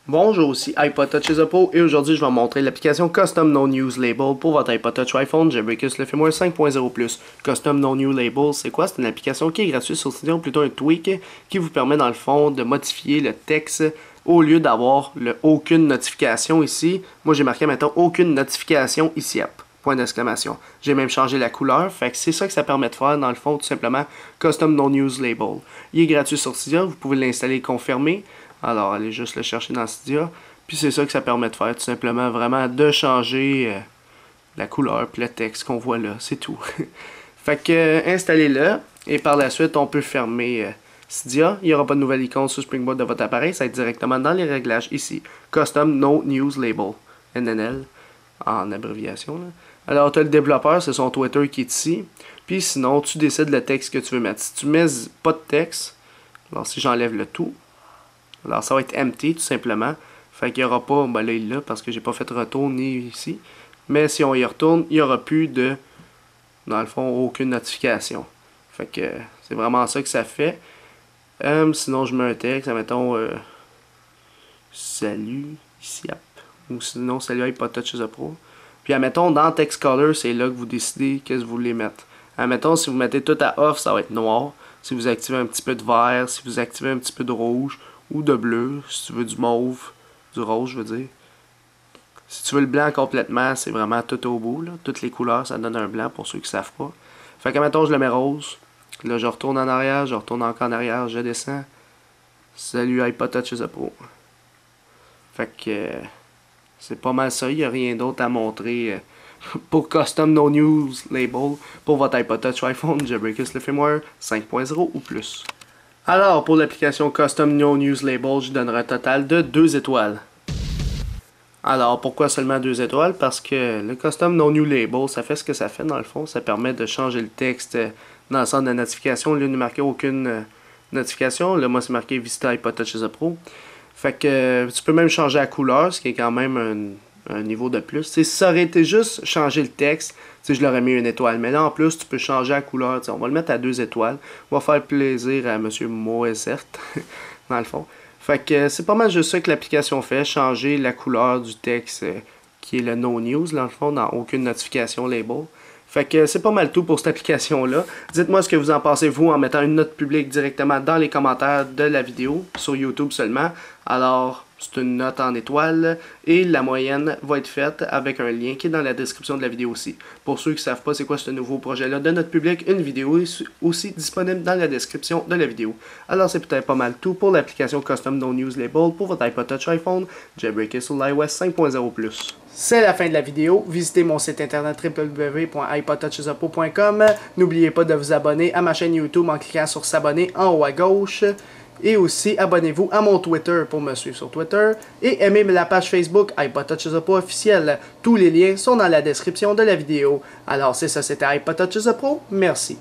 Bonjour, ici iPod Touch Pro et aujourd'hui je vais vous montrer l'application Custom No News Label pour votre iPod Touch iPhone Jailbreakers le firmware 5.0+. Custom No News Label, c'est quoi? C'est une application qui est gratuite sur Cydia, ou plutôt un tweak qui vous permet dans le fond de modifier le texte au lieu d'avoir aucune notification ici. Moi j'ai marqué maintenant aucune notification ici, point d'exclamation. J'ai même changé la couleur, fait que c'est ça que ça permet de faire dans le fond, tout simplement Custom No News Label. Il est gratuit sur Cydia, vous pouvez l'installer et confirmer. Alors, allez juste le chercher dans Cydia. Puis c'est ça que ça permet de faire, tout simplement, vraiment de changer la couleur puis le texte qu'on voit là, c'est tout. Fait que, installez-le, et par la suite, on peut fermer Cydia. Il n'y aura pas de nouvelle icône sur Springboard de votre appareil, ça va être directement dans les réglages ici. Custom No News Label, NNL, en abréviation. Là. Alors, tu as le développeur, c'est son Twitter qui est ici. Puis sinon, tu décides le texte que tu veux mettre. Si tu mets pas de texte, alors si j'enlève le tout, alors ça va être empty tout simplement. Fait qu'il n'y aura pas, ben là il l'a parce que j'ai pas fait retour ni ici. Mais si on y retourne, il n'y aura plus de, dans le fond, aucune notification. Fait que c'est vraiment ça que ça fait. Sinon je mets un texte, mettons salut ici, ou sinon salut iPod Touch Pro. Puis admettons dans Text Color, c'est là que vous décidez qu'est-ce que vous voulez mettre. Admettons si vous mettez tout à off, ça va être noir. Si vous activez un petit peu de vert, si vous activez un petit peu de rouge ou de bleu, si tu veux du mauve, du rose je veux dire. Si tu veux le blanc complètement, c'est vraiment tout au bout, là. Toutes les couleurs, ça donne un blanc pour ceux qui ne savent pas. Fait que mettons je le mets rose. Là je retourne en arrière, je retourne encore en arrière, je descends. Salut iPod Touch Pro. Fait que c'est pas mal ça, il n'y a rien d'autre à montrer pour Custom No News Label pour votre iPod Touch iPhone Jailbreakers le firmware 5.0 ou plus. Alors, pour l'application Custom No News Label, je donnerai un total de 2 étoiles. Alors, pourquoi seulement 2 étoiles? Parce que le Custom No New Label, ça fait ce que ça fait dans le fond. Ça permet de changer le texte dans le centre de notification. Au lieu de marquer aucune notification, là, moi, c'est marqué Vista iPod Touch Pro. Fait que tu peux même changer la couleur, ce qui est quand même un niveau de plus. T'sais, si ça aurait été juste changer le texte, je l'aurais mis 1 étoile. Mais là, en plus, tu peux changer la couleur. On va le mettre à 2 étoiles. On va faire plaisir à M. Moesert, dans le fond. Fait que c'est pas mal juste ça que l'application fait. Changer la couleur du texte qui est le No News, dans le fond, dans aucune notification label. Fait que c'est pas mal tout pour cette application-là. Dites-moi ce que vous en pensez, vous, en mettant une note publique directement dans les commentaires de la vidéo, sur YouTube seulement. Alors, c'est une note en étoiles, et la moyenne va être faite avec un lien qui est dans la description de la vidéo aussi. Pour ceux qui ne savent pas c'est quoi ce nouveau projet-là de note publique, une vidéo est aussi disponible dans la description de la vidéo. Alors, c'est peut-être pas mal tout pour l'application Custom No News Label pour votre iPod Touch iPhone, Jailbreakers sur l'iOS 5.0+. C'est la fin de la vidéo. Visitez mon site internet www.ipodtouchesupro.com. N'oubliez pas de vous abonner à ma chaîne YouTube en cliquant sur s'abonner en haut à gauche. Et aussi, abonnez-vous à mon Twitter pour me suivre sur Twitter. Et aimez la page Facebook iPod Touch Pro officielle. Tous les liens sont dans la description de la vidéo. Alors c'est ça, c'était iPod Touch Pro. Merci.